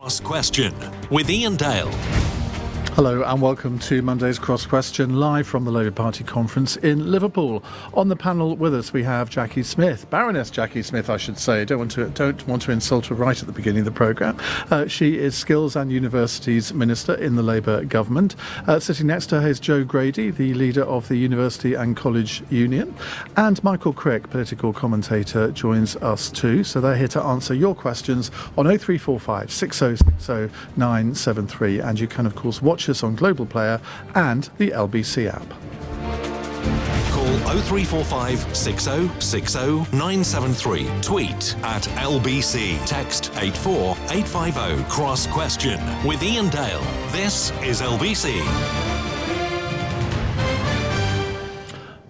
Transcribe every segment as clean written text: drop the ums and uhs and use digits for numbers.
Cross Question with Iain Dale. Hello and welcome to Monday's Cross Question, live from the Labour Party conference in Liverpool. On the panel with us we have Jacqui Smith, Baroness Jacqui Smith, I should say. Don't want to insult her right at the beginning of the programme. She is Skills and Universities Minister in the Labour government. Sitting next to her is Joe Grady, the leader of the University and College Union, and Michael Crick, political commentator, joins us too. So they're here to answer your questions on 0345 6060 973, and you can of course watch us on Global Player and the LBC app. Call 0345 6060 973. Tweet at LBC. Text 84850. Cross Question with Iain Dale. This is LBC.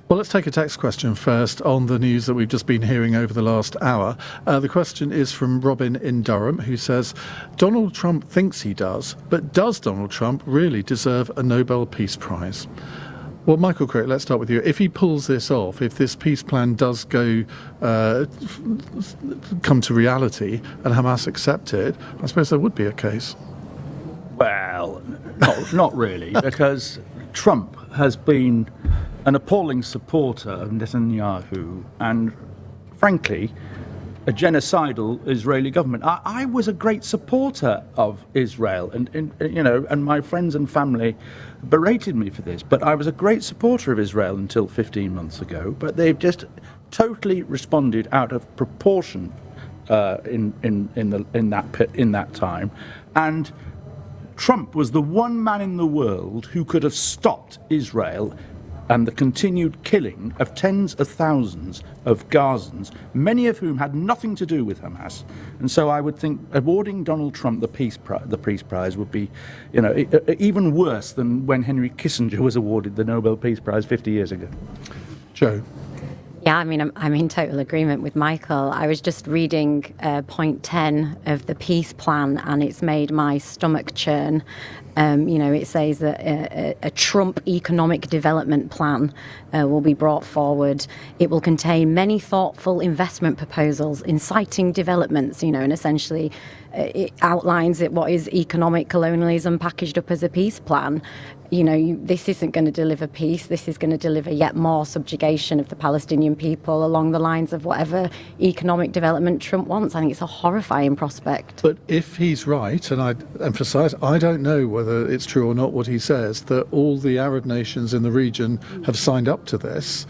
Well, let's take a text question first on the news that we've just been hearing over the last hour. The question is from Robin in Durham, who says, Donald Trump thinks he does, but does Donald Trump really deserve a Nobel Peace Prize? Well, Michael Crick, let's start with you. If he pulls this off, if this peace plan does come to reality and Hamas accept it, I suppose there would be a case. Well, no, not really, because Trump has been an appalling supporter of Netanyahu and, frankly, a genocidal Israeli government. I was a great supporter of Israel, and my friends and family berated me for this, but I was a great supporter of Israel until 15 months ago. But they've just totally responded out of proportion in that time, and Trump was the one man in the world who could have stopped Israel and the continued killing of tens of thousands of Gazans, many of whom had nothing to do with Hamas. And so I would think awarding Donald Trump the Peace Prize would be, even worse than when Henry Kissinger was awarded the Nobel Peace Prize 50 years ago. Joe? Yeah, I mean, I'm in total agreement with Michael. I was just reading point 10 of the peace plan, and it's made my stomach churn. It says that a Trump economic development plan will be brought forward. It will contain many thoughtful investment proposals, inciting developments, and essentially it outlines what is economic colonialism packaged up as a peace plan. This isn't going to deliver peace. This is going to deliver yet more subjugation of the Palestinian people along the lines of whatever economic development Trump wants. I think it's a horrifying prospect. But if he's right, and I emphasise, I don't know whether it's true or not what he says, that all the Arab nations in the region have signed up to this,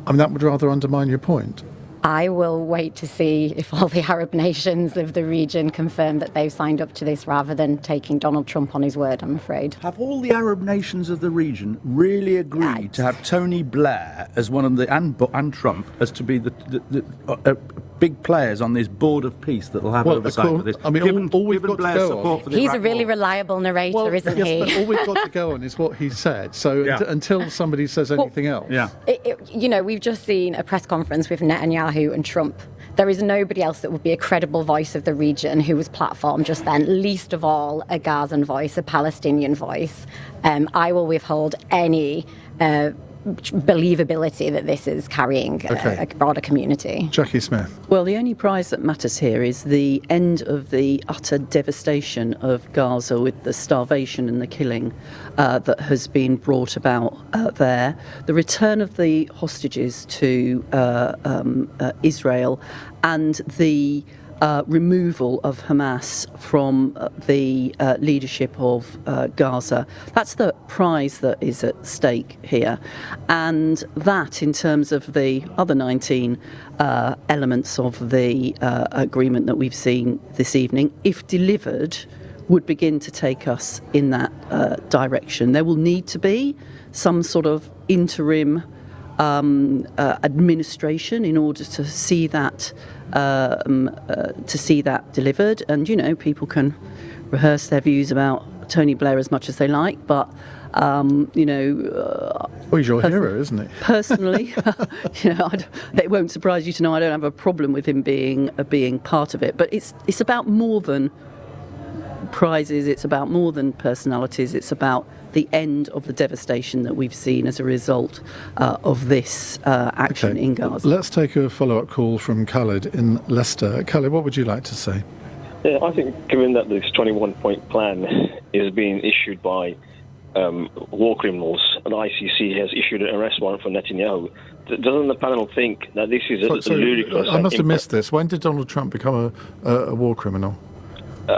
I mean, that would rather undermine your point. I will wait to see if all the Arab nations of the region confirm that they've signed up to this rather than taking Donald Trump on his word, I'm afraid. Have all the Arab nations of the region really agreed to have Tony Blair as one of the, and Trump, as to be the big players on this board of peace that will have oversight for this? I mean, all we've got to go on. He's a really reliable narrator, isn't he? But all we've got to go on is what he said. So until somebody says anything else. Yeah. We've just seen a press conference with Netanyahu and Trump. There is nobody else that would be a credible voice of the region who was platformed just then, least of all a Gazan voice, a Palestinian voice. I will withhold any believability that this is carrying a broader community. Jacqui Smith. Well, the only prize that matters here is the end of the utter devastation of Gaza with the starvation and the killing that has been brought about there. The return of the hostages to Israel and the removal of Hamas from the leadership of Gaza. That's the prize that is at stake here. And that, in terms of the other 19 elements of the agreement that we've seen this evening, if delivered, would begin to take us in that direction. There will need to be some sort of interim administration in order to see that delivered. And people can rehearse their views about Tony Blair as much as they like, but well, he's your hero, isn't he? Personally, it won't surprise you to know I don't have a problem with him being part of it. But it's about more than prizes. It's about more than personalities. It's about the end of the devastation that we've seen as a result of this action in Gaza. Let's take a follow-up call from Khaled in Leicester. Khaled, what would you like to say? Yeah, I think given that this 21-point plan is being issued by war criminals, and ICC has issued an arrest warrant for Netanyahu, doesn't the panel think that this is a ludicrous... I must have missed this. When did Donald Trump become a war criminal?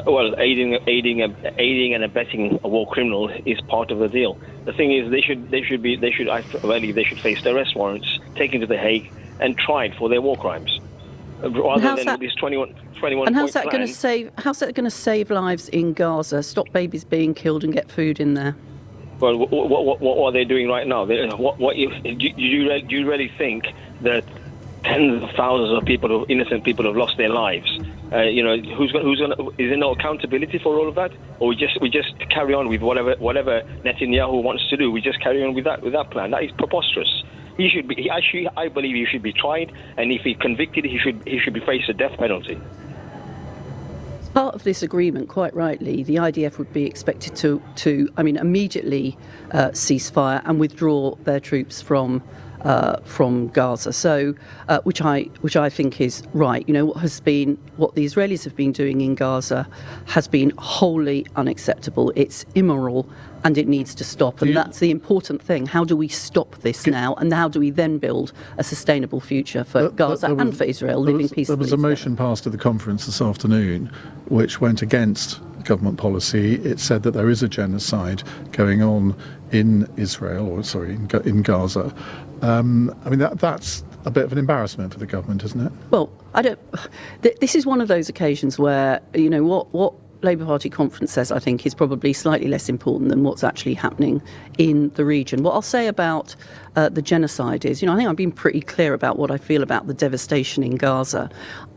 Well, aiding and abetting a war criminal is part of the deal. The thing is, I believe they should face the arrest warrants, taken to the Hague, and tried for their war crimes, rather than this 21. And how's that going to save? How's that going to save lives in Gaza? Stop babies being killed and get food in there. Well, what are they doing right now? Do you really think that tens of thousands of people, innocent people, have lost their lives? Who's going? Is there no accountability for all of that, or we just carry on with whatever Netanyahu wants to do? We just carry on with that plan. That is preposterous. He should be. I believe he should be tried, and if he's convicted, he should be faced a death penalty. Part of this agreement, quite rightly, the IDF would be expected to immediately cease fire and withdraw their troops from Gaza. So, which I think is right. What the Israelis have been doing in Gaza has been wholly unacceptable. It's immoral, and it needs to stop. And that's the important thing. How do we stop this now? And how do we then build a sustainable future for Gaza and for Israel living peacefully? There was a motion passed at the conference this afternoon which went against government policy. It said that there is a genocide going on in in Gaza. That's a bit of an embarrassment for the government, isn't it? Well, this is one of those occasions where, what Labour Party conference says, I think, is probably slightly less important than what's actually happening in the region. What I'll say about the genocide is, I think I've been pretty clear about what I feel about the devastation in Gaza.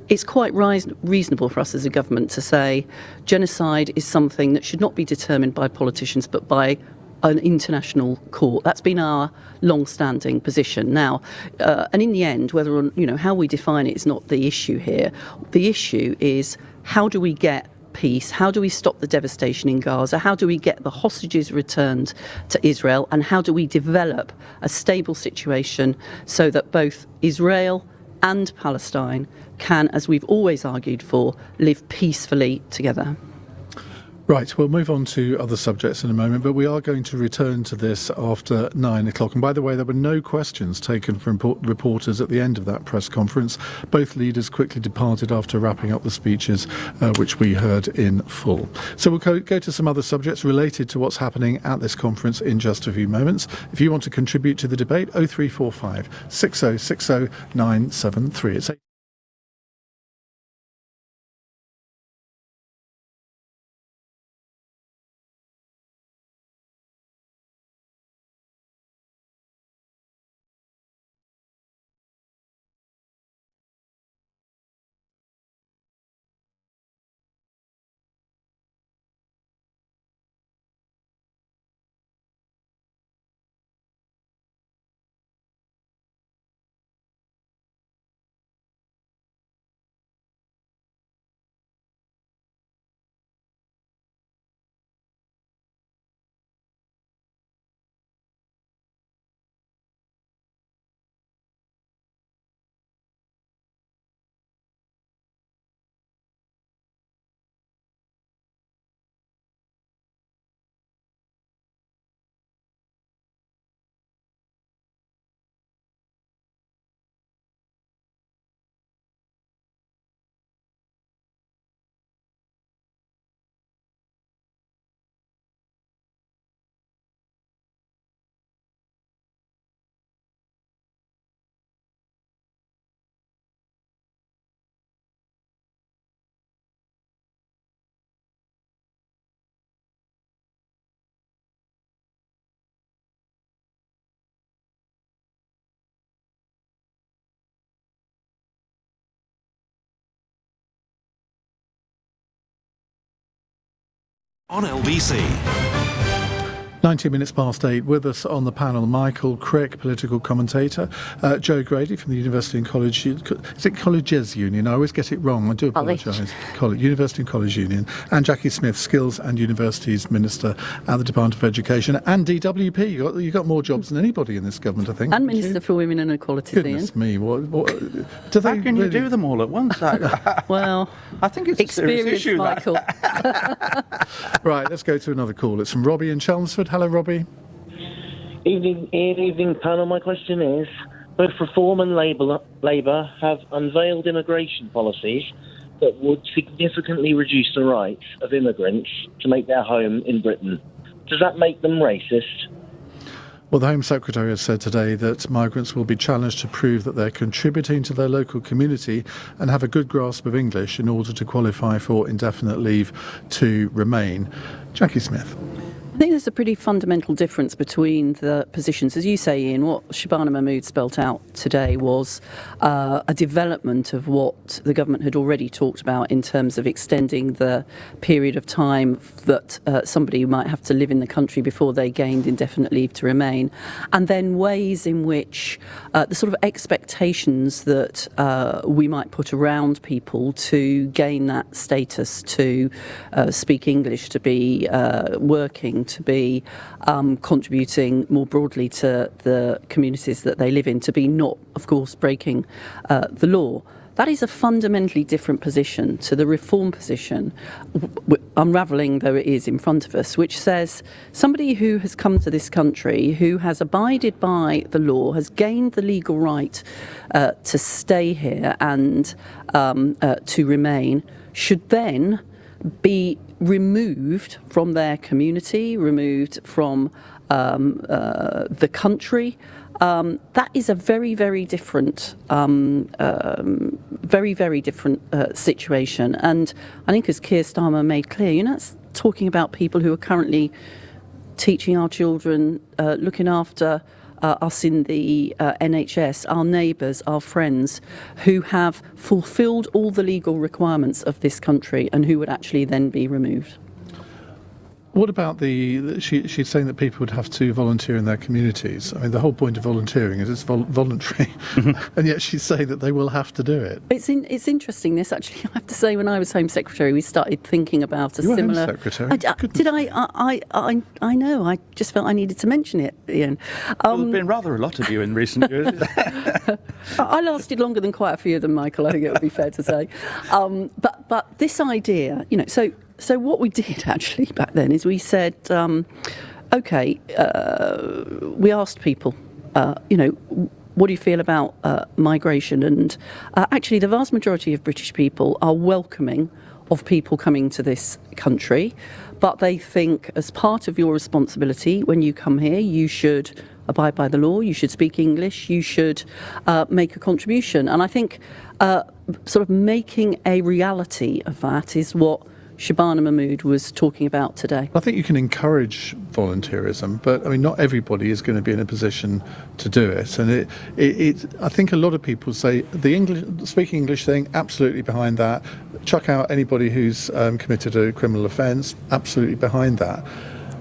It's quite reasonable for us as a government to say genocide is something that should not be determined by politicians but by an international court. That's been our long-standing position. Now, and in the end, whether how we define it is not the issue here. The issue is, how do we get peace? How do we stop the devastation in Gaza? How do we get the hostages returned to Israel? And how do we develop a stable situation so that both Israel and Palestine can, as we've always argued for, live peacefully together? Right, we'll move on to other subjects in a moment, but we are going to return to this after 9 o'clock. And by the way, there were no questions taken from reporters at the end of that press conference. Both leaders quickly departed after wrapping up the speeches, which we heard in full. So we'll go to some other subjects related to what's happening at this conference in just a few moments. If you want to contribute to the debate, 0345 6060 973. It's on LBC. 19 minutes past 8. With us on the panel, Michael Crick, political commentator, Joe Grady from the University and College... Is it Colleges Union? I always get it wrong. I do apologise. University and College Union. And Jacqui Smith, Skills and Universities Minister at the Department of Education. And DWP. You got more jobs than anybody in this government, I think. And Minister for Women and Equalities, Goodness Iain. me. What How can you do them all at once? Well, I think it's a serious experience, issue, Michael. Right, let's go to another call. It's from Robbie in Chelmsford. Hello, Robbie. Evening, Ian, evening panel. My question is, both Reform and Labour have unveiled immigration policies that would significantly reduce the rights of immigrants to make their home in Britain. Does that make them racist? Well, the Home Secretary has said today that migrants will be challenged to prove that they're contributing to their local community and have a good grasp of English in order to qualify for indefinite leave to remain. Jacqui Smith. I think there's a pretty fundamental difference between the positions. As you say, Ian, what Shabana Mahmood spelt out today was a development of what the government had already talked about in terms of extending the period of time that somebody might have to live in the country before they gained indefinite leave to remain, and then ways in which the sort of expectations that we might put around people to gain that status, to speak English, to be working, to be contributing more broadly to the communities that they live in, to be not, of course, breaking the law. That is a fundamentally different position to the Reform position, unravelling though it is in front of us, which says somebody who has come to this country, who has abided by the law, has gained the legal right to stay here and to remain, should then be removed from their community, removed from the country. That is a very, very different, very different situation. And I think, as Keir Starmer made clear, you're not talking about people who are currently teaching our children, looking after us in the NHS, our neighbours, our friends, who have fulfilled all the legal requirements of this country and who would actually then be removed. What about she's saying that people would have to volunteer in their communities. I mean, the whole point of volunteering is it's voluntary, and yet she's saying that they will have to do it. It's interesting, this, actually. I have to say, when I was Home Secretary, we started thinking about a you similar... Home Secretary? Did I know, I just felt I needed to mention it, Ian. Well, there's been rather a lot of you in recent years. I lasted longer than quite a few of them, Michael, I think it would be fair to say. But this idea, So what we did actually back then is we said, we asked people, what do you feel about migration? And actually the vast majority of British people are welcoming of people coming to this country, but they think as part of your responsibility when you come here, you should abide by the law, you should speak English, you should make a contribution. And I think sort of making a reality of that is what Shabana Mahmood was talking about today. I think you can encourage volunteerism, but I mean, not everybody is going to be in a position to do it. And I think a lot of people say the speaking English thing, absolutely behind that. Chuck out anybody who's committed a criminal offence, absolutely behind that.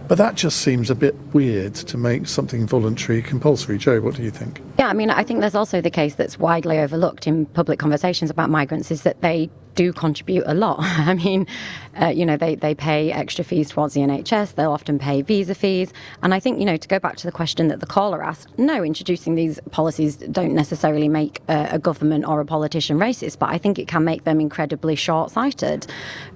But that just seems a bit weird to make something voluntary compulsory. Joe, what do you think? Yeah, I mean, I think there's also the case that's widely overlooked in public conversations about migrants is that they do contribute a lot. I mean, they pay extra fees towards the NHS. They'll often pay visa fees. And I think, to go back to the question that the caller asked, no, introducing these policies don't necessarily make a government or a politician racist, but I think it can make them incredibly short-sighted.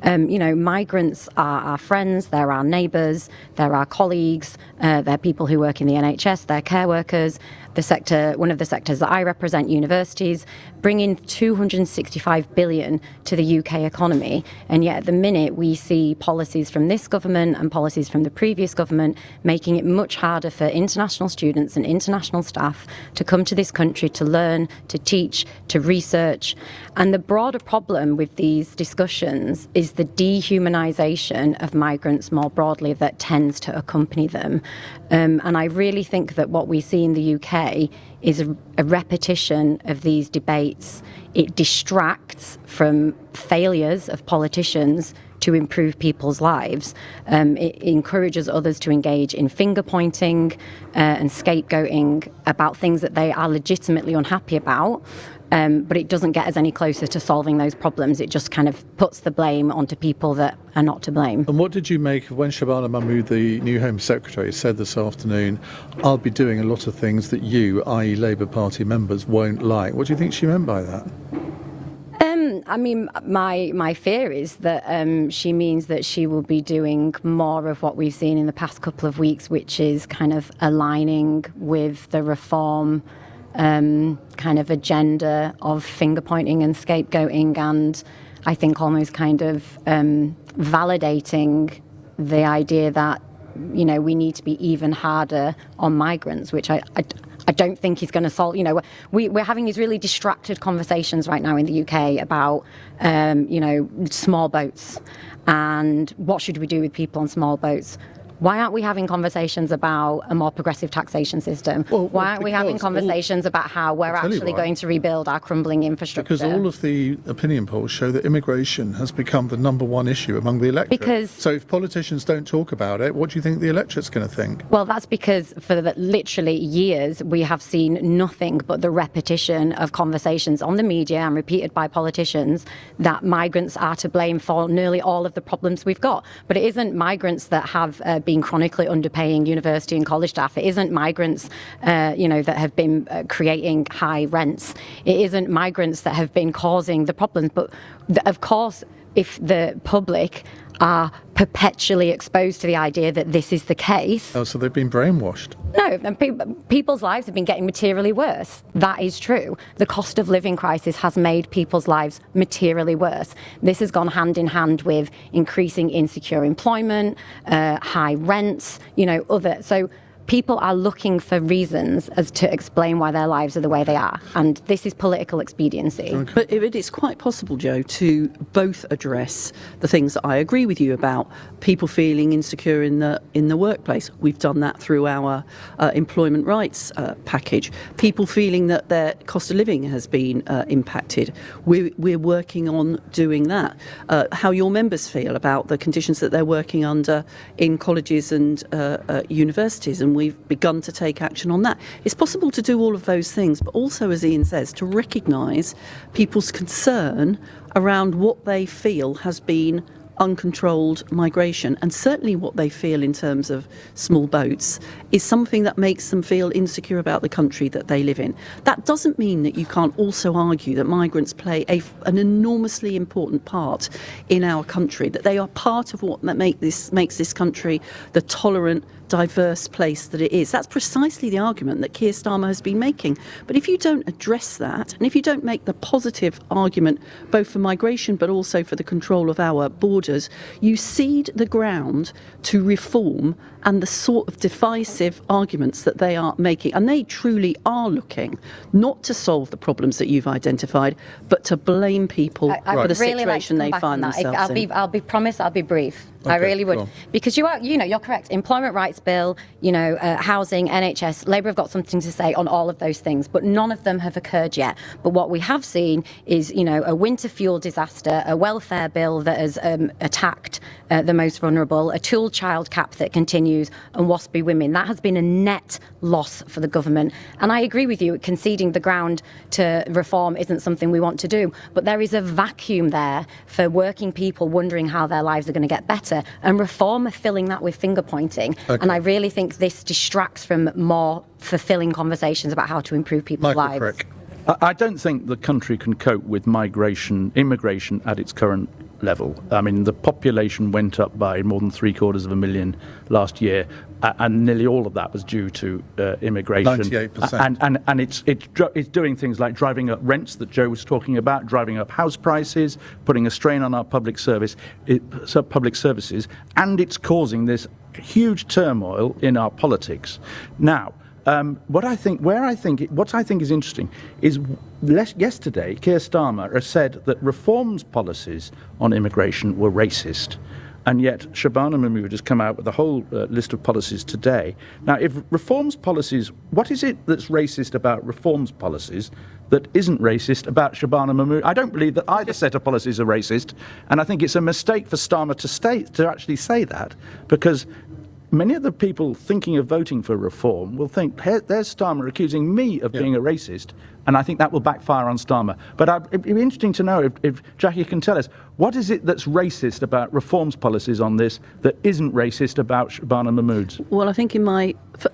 Migrants are our friends, they're our neighbours, they're our colleagues, they're people who work in the NHS, they're care workers. One of the sectors that I represent, universities, bring in 265 billion to the UK economy, and yet at the minute we see policies from this government and policies from the previous government making it much harder for international students and international staff to come to this country to learn, to teach, to research. And the broader problem with these discussions is the dehumanisation of migrants more broadly that tends to accompany them. And I really think that what we see in the UK is a repetition of these debates. It distracts from failures of politicians to improve people's lives. It encourages others to engage in finger pointing and scapegoating about things that they are legitimately unhappy about. But it doesn't get us any closer to solving those problems. It just kind of puts the blame onto people that are not to blame. And what did you make of when Shabana Mahmood, the new Home Secretary, said this afternoon, I'll be doing a lot of things that you, i.e. Labour Party members, won't like? What do you think she meant by that? I mean, my fear is that she means that she will be doing more of what we've seen in the past couple of weeks, which is kind of aligning with the reform kind of agenda of finger pointing and scapegoating, and I think almost kind of validating the idea that, you know, we need to be even harder on migrants, which I don't think is going to solve. You know, we're having these really distracted conversations right now in the UK about, you know, small boats and what should we do with people on small boats. Why aren't we having conversations about a more progressive taxation system? Why aren't we having conversations about how we're actually going to rebuild our crumbling infrastructure? Because all of the opinion polls show that immigration has become the number one issue among the electorate. So if politicians don't talk about it, what do you think the electorate's going to think? Well, that's because for literally years we have seen nothing but the repetition of conversations on the media and repeated by politicians that migrants are to blame for nearly all of the problems we've got. But it isn't migrants that have been chronically underpaying university and college staff. It isn't migrants, you know, that have been creating high rents. It isn't migrants that have been causing the problems. But of course, if the public are perpetually exposed to the idea that this is the case. Oh, so they've been brainwashed. No, and people's lives have been getting materially worse. That is true. The cost of living crisis has made people's lives materially worse. This has gone hand in hand with increasing insecure employment, high rents, you know, so people are looking for reasons as to explain why their lives are the way they are. And this is political expediency. Okay. But it is quite possible, Joe, to both address the things that I agree with you about, people feeling insecure in the workplace. We've done that through our employment rights package. People feeling that their cost of living has been impacted. We're working on doing that. How your members feel about the conditions that they're working under in colleges and universities, and we've begun to take action on that. It's possible to do all of those things, but also, as Iain says, to recognise people's concern around what they feel has been uncontrolled migration, and certainly what they feel in terms of small boats is something that makes them feel insecure about the country that they live in. That doesn't mean that you can't also argue that migrants play an enormously important part in our country, that they are part of what makes this country the tolerant, diverse place that it is. That's precisely the argument that Keir Starmer has been making. But if you don't address that, and if you don't make the positive argument both for migration but also for the control of our borders, you cede the ground to reform and the sort of divisive arguments that they are making. And they truly are looking not to solve the problems that you've identified, but to blame people for the situation they find themselves in. I'll be brief. Okay, I really would. cool. Because you're correct. Employment rights bill, housing, NHS, Labour have got something to say on all of those things, but none of them have occurred yet. But what we have seen is, a winter fuel disaster, a welfare bill that has attacked the most vulnerable, a tool child cap that continues, and waspy women. That has been a net loss for the government. And I agree with you, conceding the ground to reform isn't something we want to do. But there is a vacuum there for working people wondering how their lives are going to get better. And reform are filling that with finger pointing. Okay. And I really think this distracts from more fulfilling conversations about how to improve people's lives. Crick. I don't think the country can cope with immigration at its current level. I mean, the population went up by more than 750,000 last year, and nearly all of that was due to immigration. 98%. And it's doing things like driving up rents that Joe was talking about, driving up house prices, putting a strain on our public services, and it's causing this huge turmoil in our politics. Now, what I think is interesting is yesterday Keir Starmer has said that Reform's policies on immigration were racist. and yet Shabana Mahmood has come out with a whole list of policies today. Now, if reforms policies, what is it that's racist about reforms policies that isn't racist about Shabana Mahmood? I don't believe that either set of policies are racist, and I think it's a mistake for Starmer to actually say that, because many of the people thinking of voting for reform will think, hey, there's Starmer accusing me of being a racist, and I think that will backfire on Starmer. But it'd be interesting to know if Jacqui can tell us, what is it that's racist about reforms policies on this that isn't racist about Shabana Mahmood's? Well, I think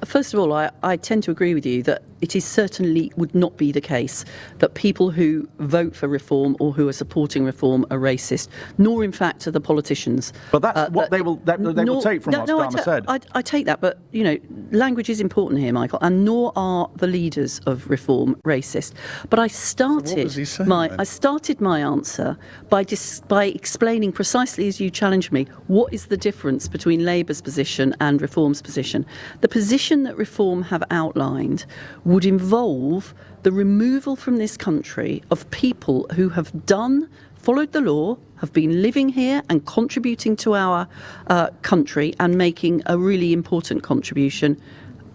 first of all, I tend to agree with you that it is certainly would not be the case that people who vote for reform or who are supporting reform are racist, nor in fact are the politicians. But that's what they will take from what Starmer said. I take that, but language is important here, Michael, and nor are the leaders of reform racist. But I started So what was he saying, then? I started my answer by explaining precisely as you challenged me, what is the difference between Labour's position and reform's position. The position that reform have outlined would involve the removal from this country of people who have followed the law, have been living here and contributing to our country and making a really important contribution,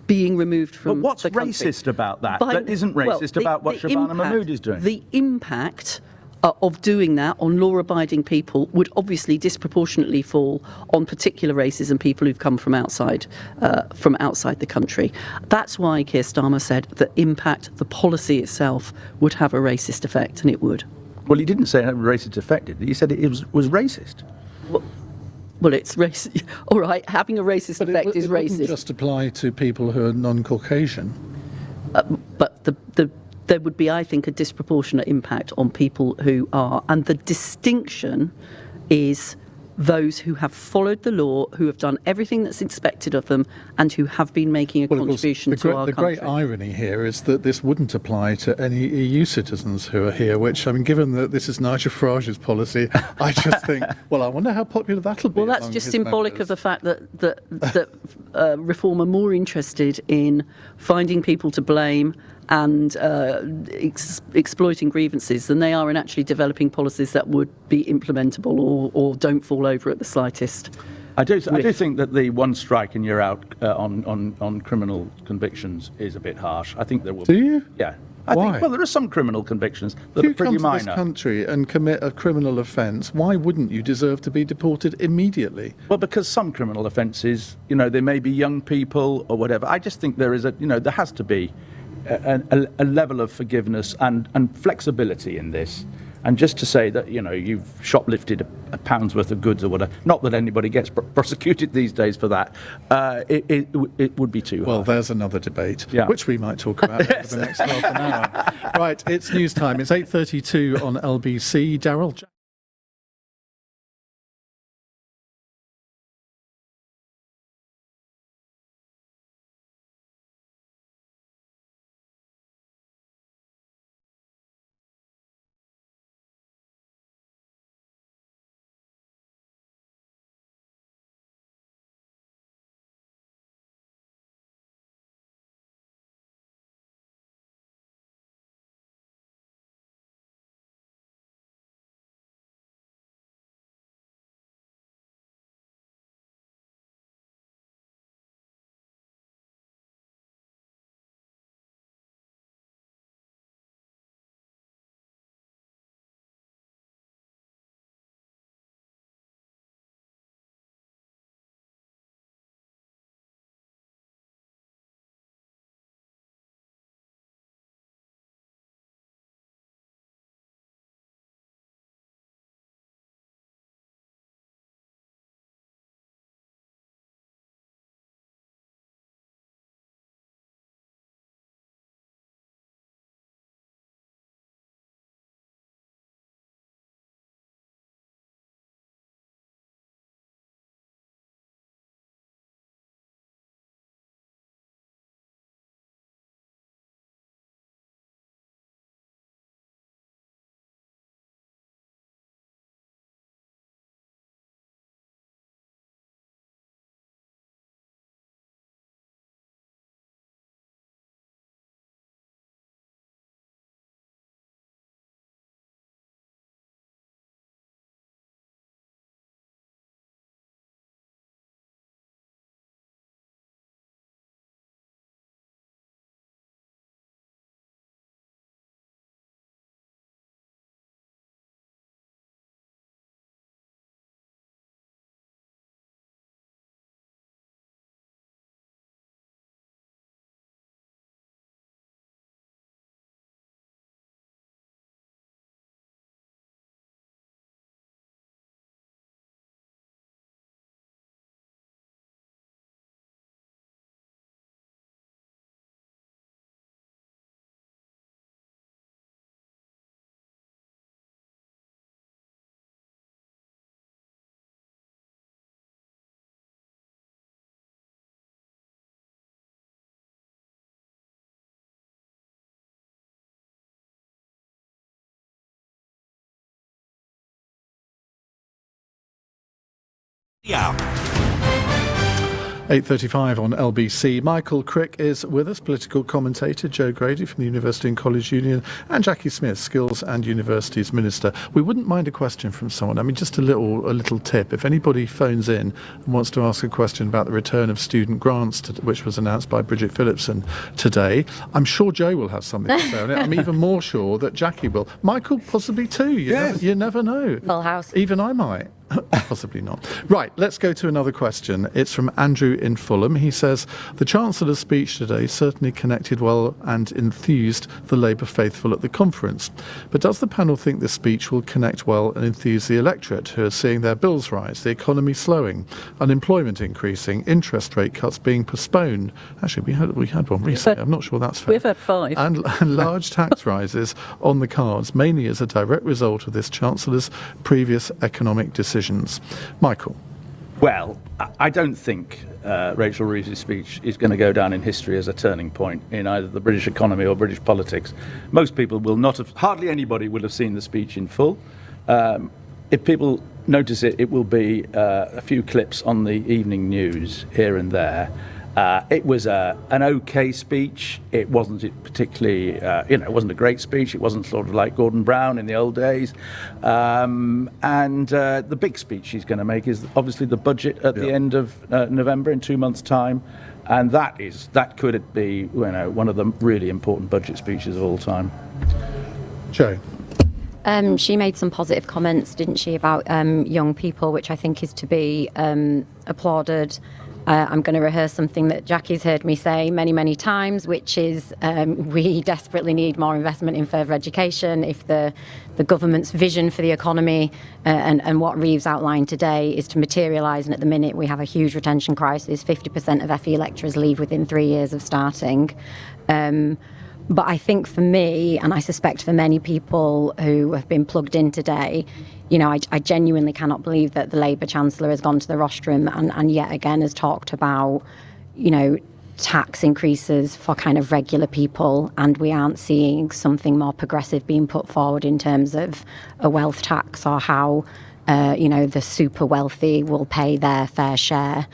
being removed from But what's the country. racist about that? That isn't racist about what Shabana Mahmood is doing. The impact of doing that on law-abiding people would obviously disproportionately fall on particular races and people who've come from outside the country. That's why Keir Starmer said that the policy itself would have a racist effect, and it would. Well, he didn't say it had a racist effect, did he? He said it was racist. Well, it's racist. All right, having a racist effect is it wouldn't racist. just apply to people who are non-Caucasian. But there would be, I think, a disproportionate impact on people who are. And the distinction is those who have followed the law, who have done everything that's expected of them, and who have been making a contribution to our country. The great irony here is that this wouldn't apply to any EU citizens who are here, which, I mean, given that this is Nigel Farage's policy, I just think, well, I wonder how popular that'll be. Well, that's just symbolic of the fact that Reform are more interested in finding people to blame and exploiting grievances than they are in actually developing policies that would be implementable or don't fall over at the slightest. I do think that the one strike and you're out on criminal convictions is a bit harsh. I think there will. Do you? Yeah. Why? Well, there are some criminal convictions that If are pretty you come to minor. this country and commit a criminal offence, why wouldn't you deserve to be deported immediately? Well, because some criminal offences, they may be young people or whatever. I just think there is there has to be a level of forgiveness and flexibility in this. And just to say that, you've shoplifted a pound's worth of goods or whatever, not that anybody gets prosecuted these days for that, it would be too hard. Well, there's another debate, Yeah. which we might talk about over the next half an hour. Right, it's news time. It's 8:32 on LBC. Daryl. Yeah. 8:35 on LBC. Michael Crick is with us, political commentator, Joe Grady from the University and College Union, and Jacqui Smith, Skills and Universities Minister. We wouldn't mind a question from someone. I mean, just a little tip. If anybody phones in and wants to ask a question about the return of student grants, which was announced by Bridget Phillipson today, I'm sure Joe will have something to say on it. I'm even more sure that Jacqui will. Michael possibly too. You never know. Full house. Even I might. Possibly not. Right, let's go to another question. It's from Andrew in Fulham. He says, the Chancellor's speech today certainly connected well and enthused the Labour faithful at the conference. But does the panel think this speech will connect well and enthuse the electorate who are seeing their bills rise, the economy slowing, unemployment increasing, interest rate cuts being postponed? Actually, we had one recently. I'm not sure that's fair. We've had 5. And large tax rises on the cards, mainly as a direct result of this Chancellor's previous economic decisions. Michael. Well, I don't think Rachel Reeves' speech is going to go down in history as a turning point in either the British economy or British politics. Most people will not have, hardly anybody will have seen the speech in full. If people notice it, it will be a few clips on the evening news here and there. It was an okay speech. It wasn't particularly, it wasn't a great speech. It wasn't sort of like Gordon Brown in the old days. And the big speech she's going to make is obviously the budget at the end of November in 2 months' time. And that could be, one of the really important budget speeches of all time. Joe. She made some positive comments, didn't she, about young people, which I think is to be applauded. I'm going to rehearse something that Jacqui's heard me say many, many times, which is we desperately need more investment in further education. If the government's vision for the economy and what Reeves outlined today is to materialise, and at the minute we have a huge retention crisis, 50% of FE lecturers leave within 3 years of starting. But I think for me, and I suspect for many people who have been plugged in today, I genuinely cannot believe that the Labour Chancellor has gone to the rostrum and yet again has talked about, tax increases for kind of regular people, and we aren't seeing something more progressive being put forward in terms of a wealth tax or how, the super wealthy will pay their fair share.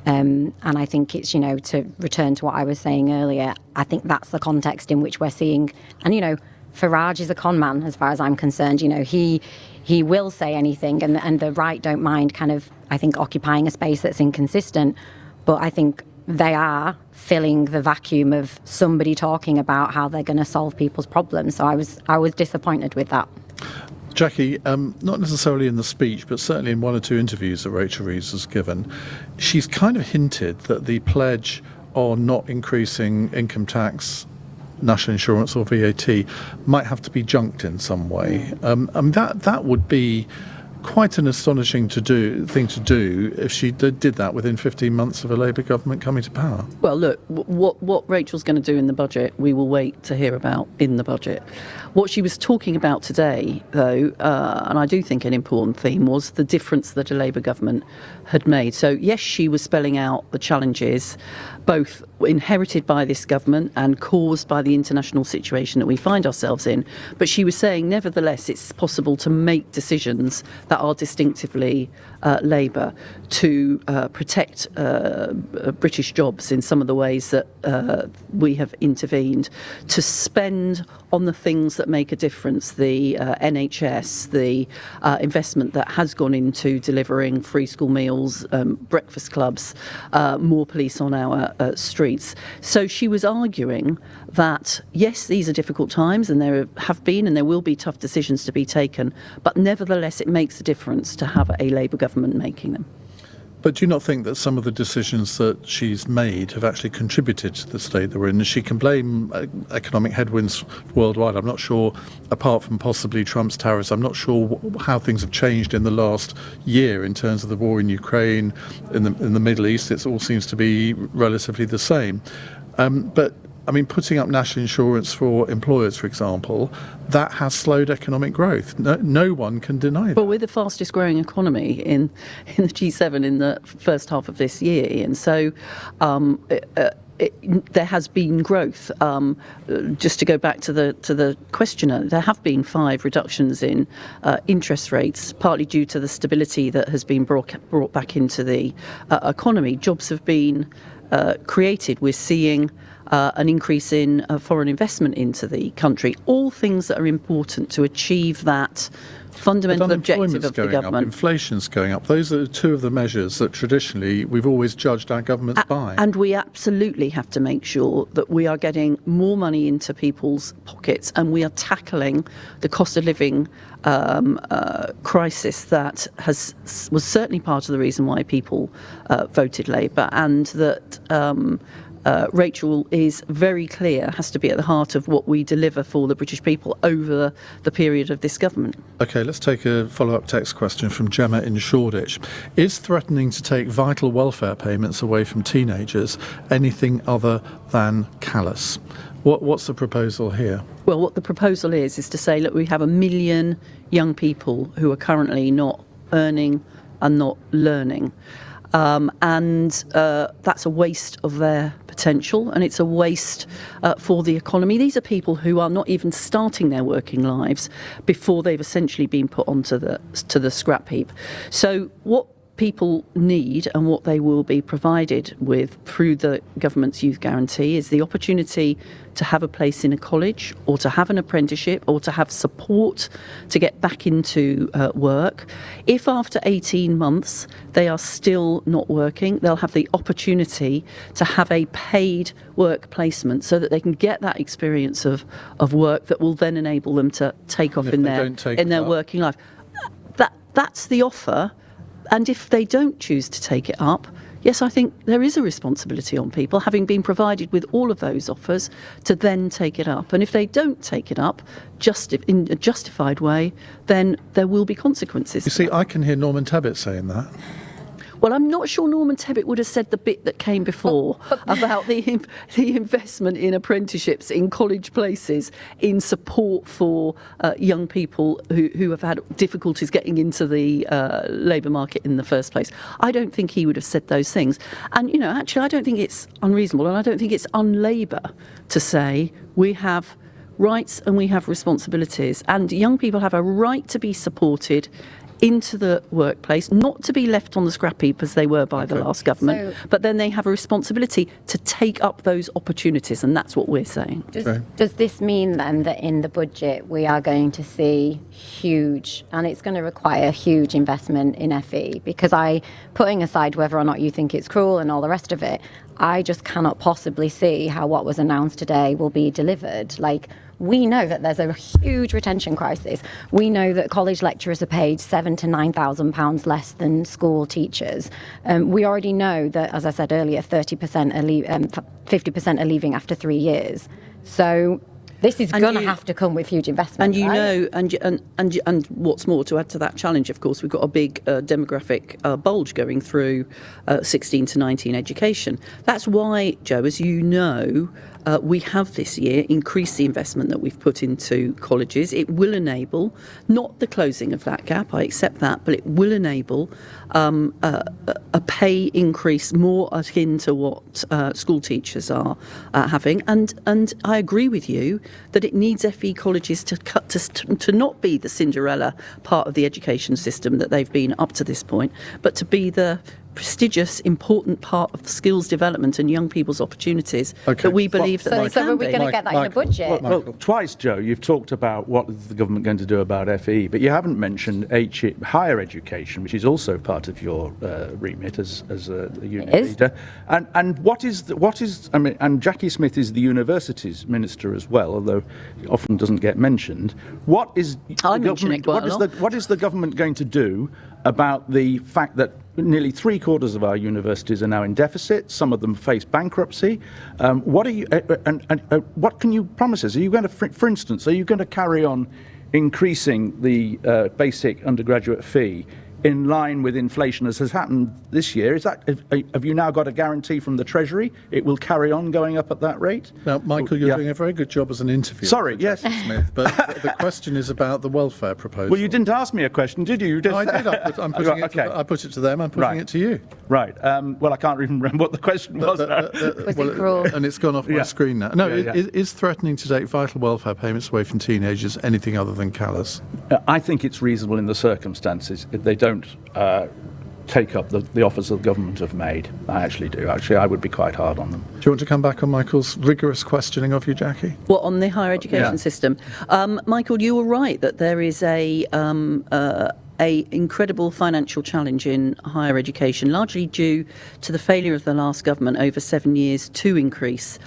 And I think it's, to return to what I was saying earlier, I think that's the context in which we're seeing, and, Farage is a con man as far as I'm concerned. He will say anything, and the right don't mind kind of, I think, occupying a space that's inconsistent. But I think they are filling the vacuum of somebody talking about how they're going to solve people's problems. So I was disappointed with that. Jacqui, not necessarily in the speech, but certainly in one or two interviews that Rachel Reeves has given, she's kind of hinted that the pledge on not increasing income tax, national insurance or VAT might have to be junked in some way. That would be quite an astonishing thing to do if she did that within 15 months of a Labour government coming to power. Well, look, what Rachel's going to do in the budget, we will wait to hear about in the budget. What she was talking about today, though, and I do think an important theme, was the difference that a Labour government had made. So, yes, she was spelling out the challenges, both inherited by this government and caused by the international situation that we find ourselves in. But she was saying, nevertheless, it's possible to make decisions that are distinctively Labour, to protect British jobs in some of the ways that we have intervened, to spend on the things that make a difference, the NHS, the investment that has gone into delivering free school meals, breakfast clubs, more police on our streets. So she was arguing that, yes, these are difficult times and there have been and there will be tough decisions to be taken, but nevertheless it makes a difference to have a Labour government making them. But do you not think that some of the decisions that she's made have actually contributed to the state that we're in? She can blame economic headwinds worldwide. I'm not sure, apart from possibly Trump's tariffs, I'm not sure how things have changed in the last year in terms of the war in Ukraine, in the Middle East. It all seems to be relatively the same. But I mean, putting up national insurance for employers, for example, that has slowed economic growth. No one can deny that. But we're the fastest growing economy in the G7 in the first half of this year, and so there has been growth. Just to go back to the questioner, there have been 5 reductions in interest rates, partly due to the stability that has been brought back into the economy. Jobs have been created. We're seeing an increase in foreign investment into the country. All things that are important to achieve that fundamental objective of the government. Inflation's going up. Those are 2 of the measures that traditionally we've always judged our governments by. And we absolutely have to make sure that we are getting more money into people's pockets, and we are tackling the cost of living crisis that was certainly part of the reason why people voted Labour, and that Rachel is very clear, has to be at the heart of what we deliver for the British people over the period of this government. OK, let's take a follow-up text question from Gemma in Shoreditch. Is threatening to take vital welfare payments away from teenagers anything other than callous? What's the proposal here? Well, what the proposal is to say, look, we have 1 million young people who are currently not earning and not learning. And that's a waste of their potential, and it's a waste for the economy. These are people who are not even starting their working lives before they've essentially been put onto the scrap heap. So what people need, and what they will be provided with through the government's youth guarantee, is the opportunity to have a place in a college, or to have an apprenticeship, or to have support to get back into work. If after 18 months they are still not working, they'll have the opportunity to have a paid work placement so that they can get that experience of work that will then enable them to take off in their working life. That's the offer. And if they don't choose to take it up, yes, I think there is a responsibility on people, having been provided with all of those offers, to then take it up. And if they don't take it up in a justified way, then there will be consequences. You see, I can hear Norman Tebbit saying that. Well, I'm not sure Norman Tebbit would have said the bit that came before about the investment in apprenticeships, in college places, in support for young people who have had difficulties getting into the labour market in the first place. I don't think he would have said those things. And, actually, I don't think it's unreasonable, and I don't think it's un-Labour to say we have rights and we have responsibilities, and young people have a right to be supported into the workplace, not to be left on the scrap heap as they were by the last government, but then they have a responsibility to take up those opportunities, and that's what we're saying. Does this mean then that in the budget we are going to see huge, and it's going to require huge investment in FE? Because putting aside whether or not you think it's cruel and all the rest of it, I just cannot possibly see how what was announced today will be delivered. We know that there's a huge retention crisis. We know that college lecturers are paid £7,000 to £9,000 less than school teachers. We already know that, as I said earlier, 50% are leaving after 3 years. So this is going to have to come with huge investment. And what's more, to add to that challenge, of course, we've got a big demographic bulge going through 16 to 19 education. That's why, Joe, as you know, we have this year increased the investment that we've put into colleges. It will enable, not the closing of that gap, I accept that, but it will enable a pay increase more akin to what school teachers are having. And I agree with you that it needs FE colleges to not be the Cinderella part of the education system that they've been up to this point, but to be the prestigious, important part of skills development and young people's opportunities that we believe that they can be. So are we going to get that in the budget? Well, twice, Joe, you've talked about what is the government going to do about FE, but you haven't mentioned higher education, which is also part of your remit as a union leader. And what is and Jacqui Smith is the universities minister as well, although it often doesn't get mentioned. What is the government going to do about the fact that nearly 3/4 of our universities are now in deficit? Some of them face bankruptcy. What can you promise us? Are you going to, for instance, are you going to carry on increasing the basic undergraduate fee in line with inflation, as has happened this year. Have you now got a guarantee from the Treasury it will carry on going up at that rate? Now, Michael, you're doing a very good job as an interviewer. Sorry, for yes. Jacqui Smith, but the question is about the welfare proposal. Well, you didn't ask me a question, did you? No, I did. I put it to them. I'm putting it to you. Right. Well, I can't even remember what the question was. Was it cruel? And it's gone off my screen now. No, is threatening to take vital welfare payments away from teenagers anything other than callous? I think it's reasonable in the circumstances if they don't take up the offers the government have made. I actually do. Actually, I would be quite hard on them. Do you want to come back on Michael's rigorous questioning of you, Jacqui? Well, on the higher education system, Michael, you were right that there is a incredible financial challenge in higher education, largely due to the failure of the last government over 7 years to increase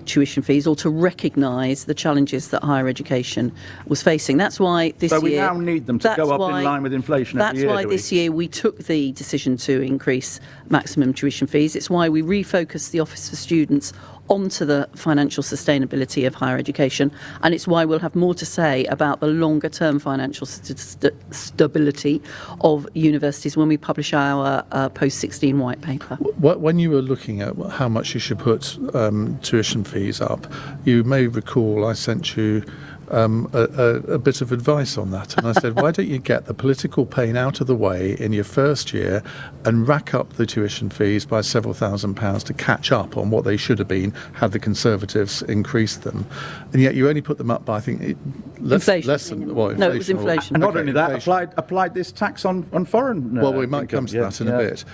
tuition fees or to recognise the challenges that higher education was facing. That's why this year... So we now need them to go up in line with inflation every year, That's why this year we took the decision to increase maximum tuition fees. It's why we refocused the Office for Students onto the financial sustainability of higher education, and it's why we'll have more to say about the longer term financial stability of universities when we publish our post-16 white paper. When you were looking at how much you should put tuition fees up, you may recall I sent you a bit of advice on that, and I said, why don't you get the political pain out of the way in your first year and rack up the tuition fees by several £1,000s to catch up on what they should have been had the Conservatives increased them, and yet you only put them up by, I think, less than inflation. No, it was inflation. And not only that, applied this tax on foreign. Well, we might come to that in a bit.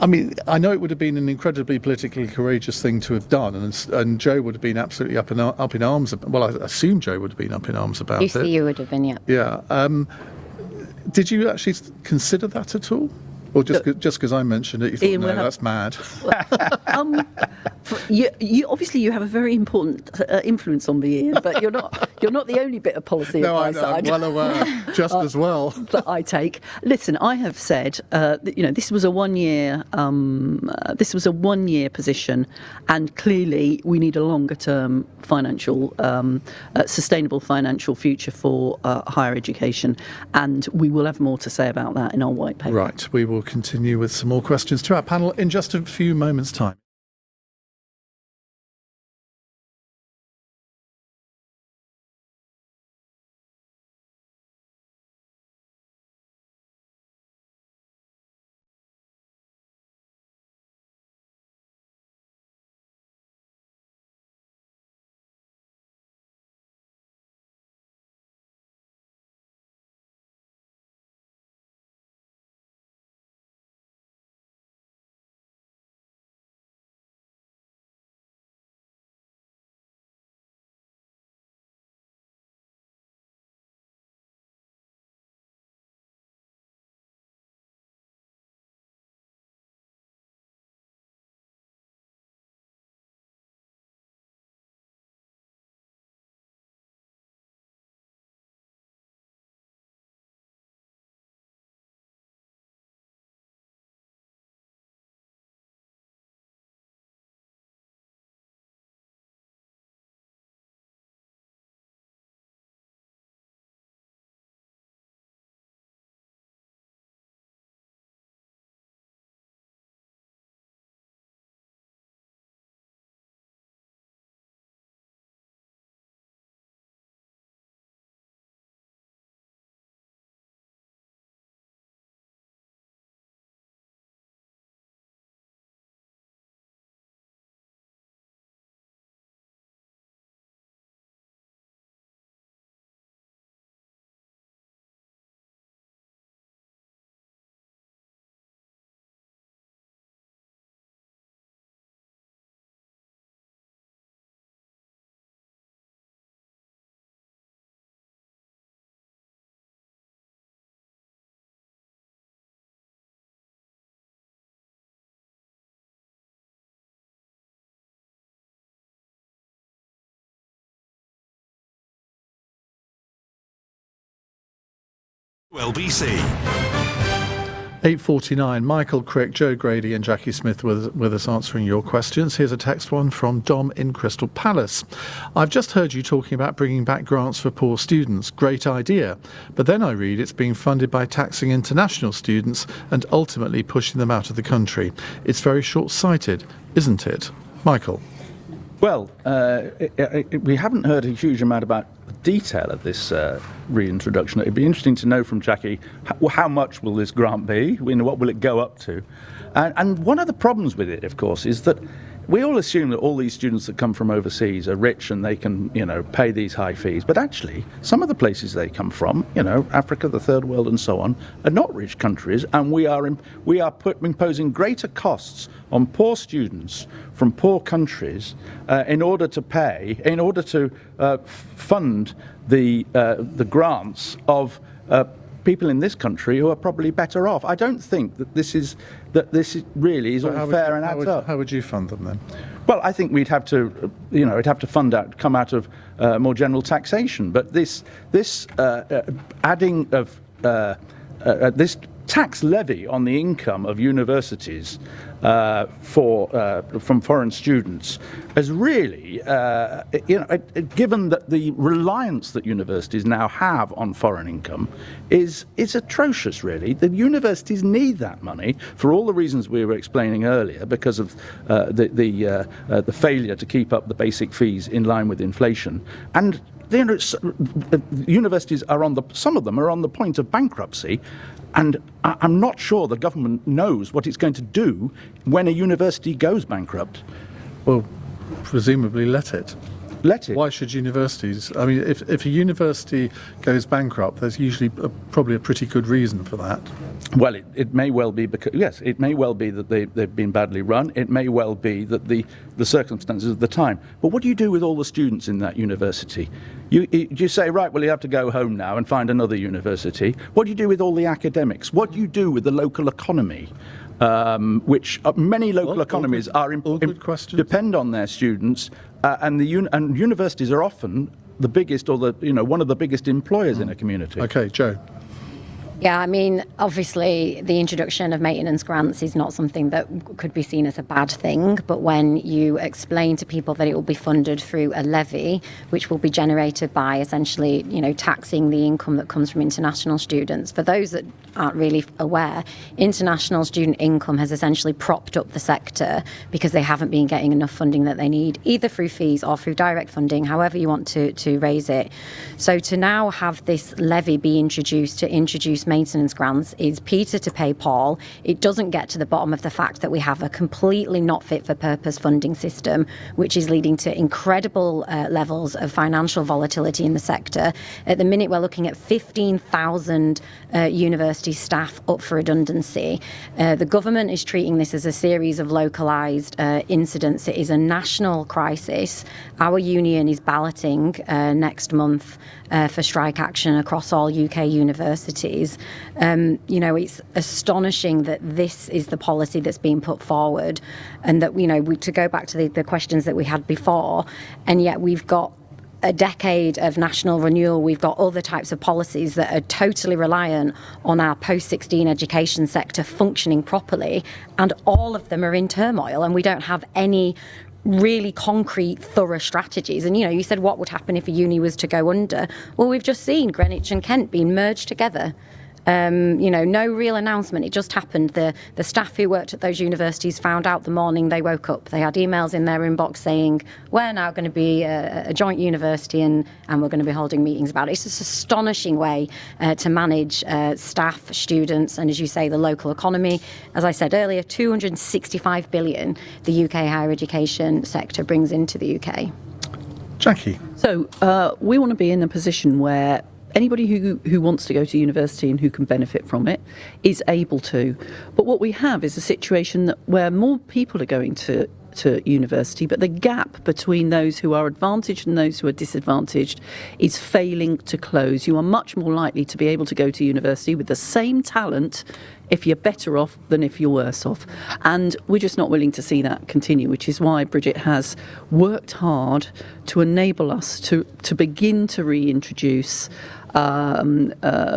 I mean, I know it would have been an incredibly politically courageous thing to have done, and Joe would have been absolutely up in arms. Well, I assume Joe would have been up in arms about it. You would have been, yeah. Yeah. Did you actually consider that at all? Or just because I mentioned it, you thought, Ian, no, that's mad? You obviously you have a very important influence on me, Ian, but you're not the only bit of policy advice I'm well aware, just as well, that I take. Listen, I have said this was a 1 year position, and clearly we need a longer term financial sustainable financial future for higher education, and we will have more to say about that in our white paper. Right, we will continue with some more questions to our panel in just a few moments' time. LBC. 8:49. Michael, Crick, Joe, Grady and Jacqui Smith with us answering your questions. Here's a text one from Dom in Crystal Palace. I've just heard you talking about bringing back grants for poor students. Great idea. But then I read it's being funded by taxing international students and ultimately pushing them out of the country. It's very short-sighted, isn't it? Michael. Well, we haven't heard a huge amount about the detail of this reintroduction. It'd be interesting to know from Jacqui, how much will this grant be? What will it go up to? And one of the problems with it, of course, is that we all assume that all these students that come from overseas are rich and they can, pay these high fees. But actually, some of the places they come from, Africa, the third world and so on, are not rich countries. And we are imposing greater costs on poor students from poor countries in order to fund the grants of people in this country who are probably better off. I don't think that this really is all fair and adds up. How would you fund them then? Well, I think we'd have to, it'd have to come out of more general taxation. But this adding of this tax levy on the income of universities from foreign students has really, given that the reliance that universities now have on foreign income is atrocious, really. The universities need that money for all the reasons we were explaining earlier, because of the failure to keep up the basic fees in line with inflation. And universities some of them are on the point of bankruptcy, and I'm not sure the government knows what it's going to do when a university goes bankrupt. Well, presumably let it. Let it. Why should universities? I mean, if a university goes bankrupt, there's usually probably a pretty good reason for that. Well, it may well be because it may well be that they've been badly run. It may well be that the circumstances of the time. But what do you do with all the students in that university? You say, right, well, you have to go home now and find another university. What do you do with all the academics? What do you do with the local economy? Which many local economies depend on their students, and universities are often the biggest, or one of the biggest employers in a community. Okay, Joe. Yeah, I mean, obviously, the introduction of maintenance grants is not something that could be seen as a bad thing. But when you explain to people that it will be funded through a levy, which will be generated by essentially, taxing the income that comes from international students. For those that aren't really aware, international student income has essentially propped up the sector because they haven't been getting enough funding that they need, either through fees or through direct funding, however you want to raise it. So to now have this levy be introduced to introduce maintenance grants is Peter to pay Paul. It doesn't get to the bottom of the fact that we have a completely not fit for purpose funding system, which is leading to incredible levels of financial volatility in the sector. At the minute, we're looking at 15,000 university staff up for redundancy. The government is treating this as a series of localised incidents. It is a national crisis. Our union is balloting next month for strike action across all UK universities. It's astonishing that this is the policy that's being put forward, and that, to go back to the questions that we had before, and yet we've got a decade of national renewal. We've got other types of policies that are totally reliant on our post-16 education sector functioning properly, and all of them are in turmoil, and we don't have any really concrete, thorough strategies. And, you said what would happen if a uni was to go under. Well, we've just seen Greenwich and Kent being merged together. No real announcement. It just happened. The staff who worked at those universities found out the morning they woke up. They had emails in their inbox saying, we're now going to be a joint university and we're going to be holding meetings about it. It's just an astonishing way to manage staff, students, and, as you say, the local economy. As I said earlier, 265 billion the UK higher education sector brings into the UK. Jacqui. So we want to be in a position where anybody who wants to go to university and who can benefit from it is able to. But what we have is a situation where more people are going to university, but the gap between those who are advantaged and those who are disadvantaged is failing to close. You are much more likely to be able to go to university with the same talent if you're better off than if you're worse off. And we're just not willing to see that continue, which is why Bridget has worked hard to enable us to begin to reintroduce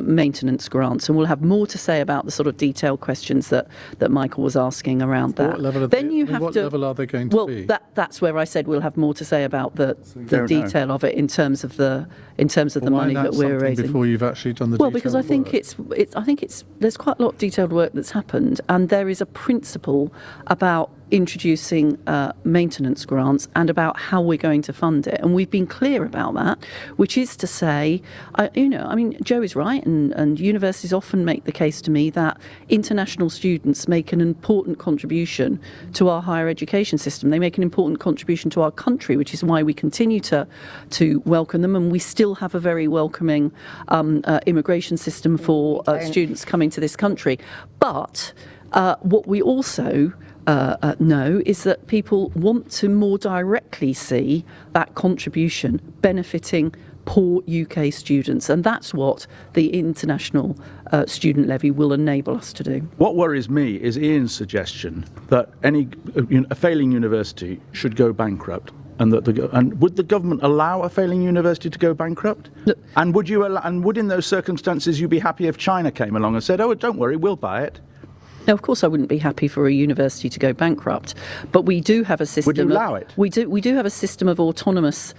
maintenance grants, and we'll have more to say about the sort of detailed questions that Michael was asking around that. What level level are they going to be? Well, that's where I said we'll have more to say about the detail of it in terms of the money that we're raising. Before you've actually done the well, because I think work? there's quite a lot of detailed work that's happened, and there is a principle about introducing maintenance grants and about how we're going to fund it, and we've been clear about that, which is to say, Joe is right, and universities often make the case to me that international students make an important contribution to our higher education system. They make an important contribution to our country, which is why we continue to welcome them, and we still have a very welcoming immigration system for students coming to this country. But what we also know is that people want to more directly see that contribution benefiting poor UK students, and that's what the international student levy will enable us to do. What worries me is Iain's suggestion that a failing university should go bankrupt, and would the government allow a failing university to go bankrupt? Look, and would in those circumstances you be happy if China came along and said, "Oh, don't worry, we'll buy it"? Now, of course, I wouldn't be happy for a university to go bankrupt, but we do have a system. Would you allow it? We do have a system of autonomous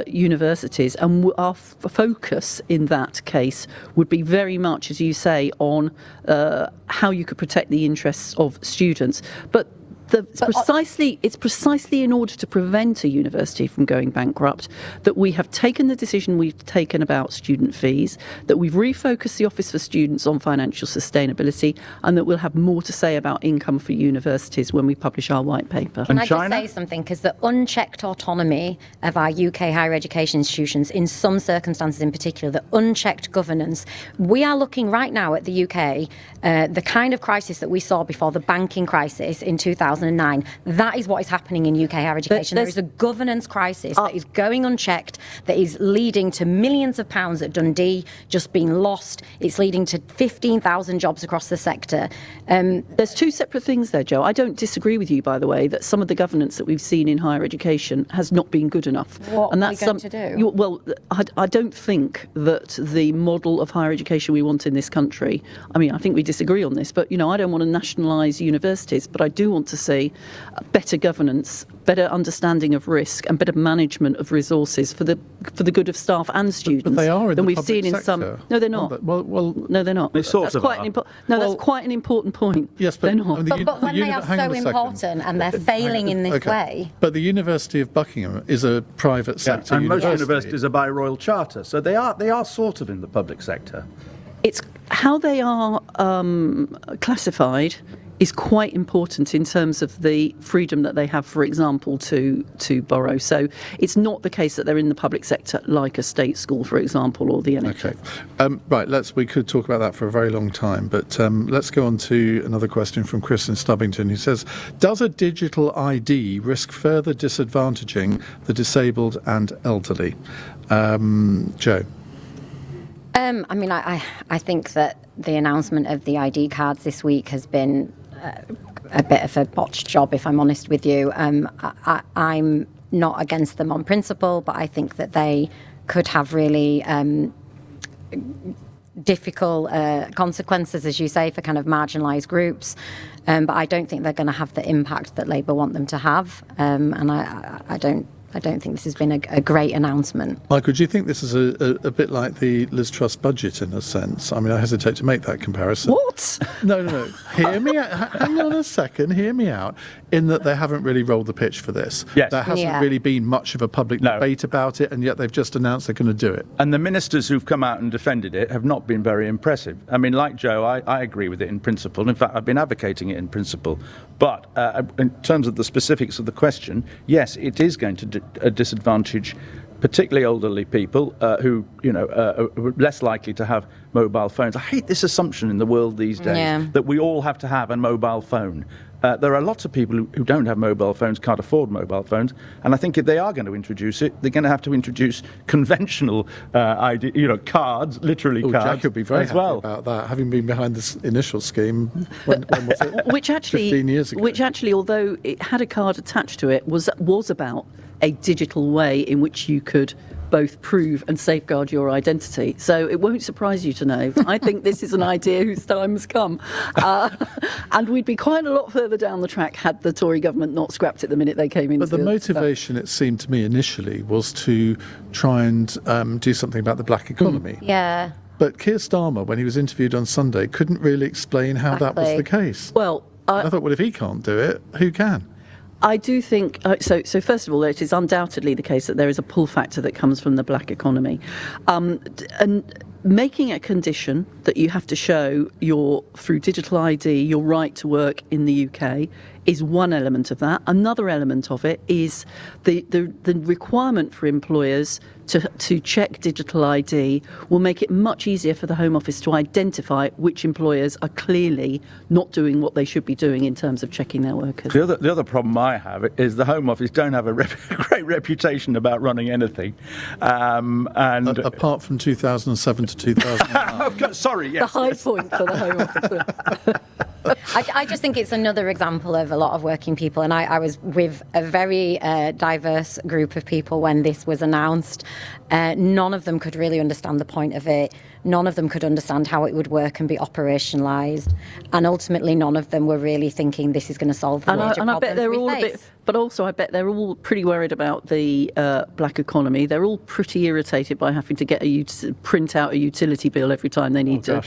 universities, and our focus in that case would be very much, as you say, on how you could protect the interests of students. But it's precisely in order to prevent a university from going bankrupt that we have taken the decision we've taken about student fees, that we've refocused the Office for Students on financial sustainability, and that we'll have more to say about income for universities when we publish our white paper. Can I just say something? Because the unchecked autonomy of our UK higher education institutions, in some circumstances in particular, the unchecked governance, we are looking right now at the UK, the kind of crisis that we saw before the banking crisis in 2009. That is what is happening in UK higher education. There is a governance crisis that is going unchecked, that is leading to millions of pounds at Dundee just being lost. It's leading to 15,000 jobs across the sector. There's two separate things there, Joe. I don't disagree with you, by the way, that some of the governance that we've seen in higher education has not been good enough. What are we going to do? I don't think that the model of higher education we want in this country, I think we disagree on this, but, I don't want to nationalise universities, but I do want to see better governance, better understanding of risk, and better management of resources for the good of staff and students. But they are in than the we've public seen in sector. some. No, they're not. No, they're not. They sort that's of quite are. That's quite an important point. Yes, but they're not. But when they are so important and they're failing in this way. But the University of Buckingham is a private sector and university. most universities are by royal charter, so they are sort of in the public sector. It's how they are classified is quite important in terms of the freedom that they have, for example, to borrow. So it's not the case that they're in the public sector like a state school, for example, or the NHS. Okay. Right, we could talk about that for a very long time, but let's go on to another question from Chris in Stubbington, who says, does a digital ID risk further disadvantaging the disabled and elderly? Joe? I think that the announcement of the ID cards this week has been a bit of a botched job, if I'm honest with you. I'm not against them on principle, but I think that they could have really difficult consequences, as you say, for kind of marginalised groups. But I don't think they're going to have the impact that Labour want them to have. And I don't think this has been a great announcement. Michael, do you think this is a bit like the Liz Truss budget in a sense? I hesitate to make that comparison. What? No. Hear me out. Hang on a second. Hear me out. In that they haven't really rolled the pitch for this. Yes. There hasn't really been much of a public debate about it, and yet they've just announced they're going to do it. And the ministers who've come out and defended it have not been very impressive. Like Joe, I agree with it in principle. In fact, I've been advocating it in principle. But in terms of the specifics of the question, yes, it is going to disadvantage particularly elderly people who, are less likely to have mobile phones. I hate this assumption in the world these days that we all have to have a mobile phone. There are lots of people who don't have mobile phones, can't afford mobile phones, and I think if they are going to introduce it, they're going to have to introduce conventional cards, literally cards. Jacqui will be very happy about that, having been behind this initial scheme. When was it? Which actually, 15 years ago. Which actually, although it had a card attached to it, was about a digital way in which you could both prove and safeguard your identity. So it won't surprise you to know. I think this is an idea whose time has come. And we'd be quite a lot further down the track had the Tory government not scrapped it the minute they came into. But the motivation, it seemed to me initially, was to try and do something about the black economy. Yeah. But Keir Starmer, when he was interviewed on Sunday, couldn't really explain how that was the case. Well, I thought, well, if he can't do it, who can? I do think, so first of all, it is undoubtedly the case that there is a pull factor that comes from the black economy. And making a condition that you have to show through digital ID, your right to work in the UK is one element of that. Another element of it is the requirement for employers to check digital ID will make it much easier for the Home Office to identify which employers are clearly not doing what they should be doing in terms of checking their workers. The other problem I have is the Home Office don't have a great reputation about running anything. And apart from 2007 to 2009. Sorry, yes. The high point for the Home Office. I just think it's another example of a lot of working people, and I was with a very diverse group of people when this was announced. None of them could really understand the point of it. None of them could understand how it would work and be operationalised, and ultimately none of them were really thinking this is going to solve the major problems I bet they're all we a face. bit, but also I bet they're all pretty worried about the black economy. They're all pretty irritated by having to get print out a utility bill every time they need to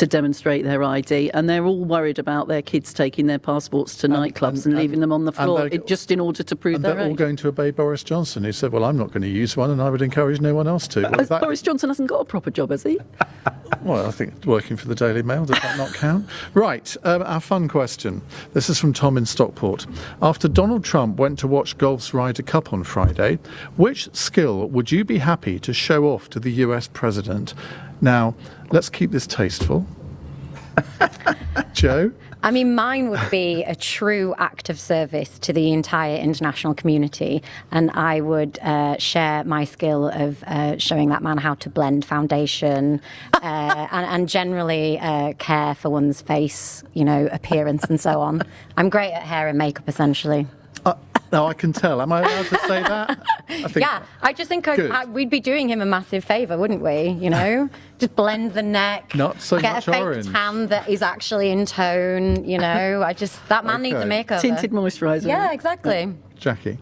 demonstrate their ID, and they're all worried about their kids taking their passports to nightclubs and leaving them on the floor just in order to prove their age. They're all going to obey Boris Johnson, who said, well, I'm not going to use one, and I would encourage no one else to. Boris Johnson hasn't got a proper job, has he? Well, I think working for the Daily Mail, does that not count? Right, our fun question. This is from Tom in Stockport. After Donald Trump went to watch golf's Ryder Cup on Friday, which skill would you be happy to show off to the US president? Now, let's keep this tasteful. Joe? I mean, mine would be a true act of service to the entire international community, and I would share my skill of showing that man how to blend foundation and generally care for one's face, appearance and so on. I'm great at hair and makeup, essentially. No, I can tell. Am I allowed to say that? I just think we'd be doing him a massive favour, wouldn't we? Just blend the neck, not so get much a fake orange. Tan that is actually in tone. That man needs a makeover. Tinted moisturiser. Yeah, exactly. Jacqui?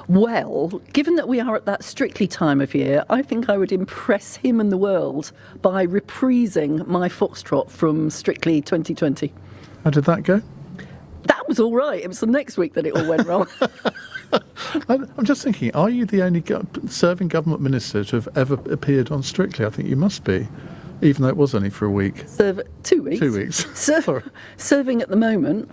Well, given that we are at that Strictly time of year, I think I would impress him and the world by reprising my foxtrot from Strictly 2020. How did that go? That was all right. It was the next week that it all went wrong. I'm just thinking, are you the only serving government minister to have ever appeared on Strictly? I think you must be, even though it was only for a week. 2 weeks. 2 weeks. Serving at the moment.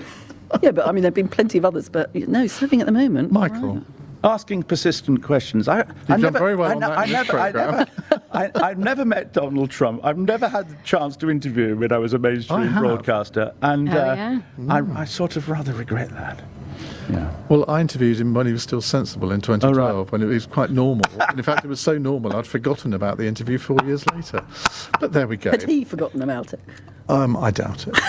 Yeah, but I mean, there have been plenty of others, but no, serving at the moment. Michael? Right. Asking persistent questions. You've done very well on that in this programme. I've never met Donald Trump. I've never had the chance to interview him when I was a mainstream broadcaster. And I sort of rather regret that. Yeah. Well, I interviewed him when he was still sensible in 2012, when it was quite normal. And in fact, it was so normal, I'd forgotten about the interview 4 years later. But there we go. Had he forgotten about it? I doubt it.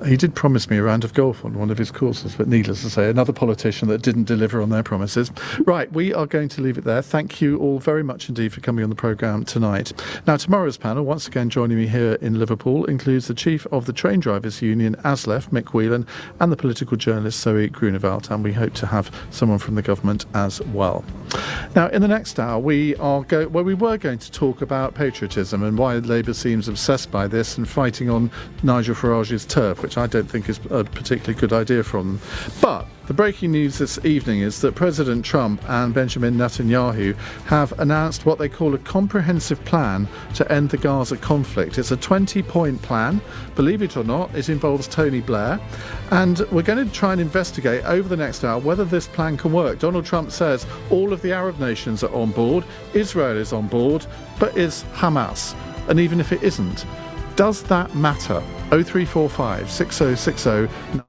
He did promise me a round of golf on one of his courses, but needless to say, another politician that didn't deliver on their promises. Right, we are going to leave it there. Thank you all very much indeed for coming on the programme tonight. Now, tomorrow's panel, once again joining me here in Liverpool, includes the Chief of the Train Drivers Union, ASLEF, Mick Whelan, and the political journalist, Zoe Grunewald, and we hope to have someone from the government as well. Now, in the next hour, we were going to talk about patriotism and why Labour seems obsessed by this and fighting on Nigel Farage's turf, which I don't think is a particularly good idea from them. But the breaking news this evening is that President Trump and Benjamin Netanyahu have announced what they call a comprehensive plan to end the Gaza conflict. It's a 20-point plan. Believe it or not, it involves Tony Blair. And we're going to try and investigate over the next hour whether this plan can work. Donald Trump says all of the Arab nations are on board, Israel is on board, but is Hamas? And even if it isn't, does that matter? 0345 6060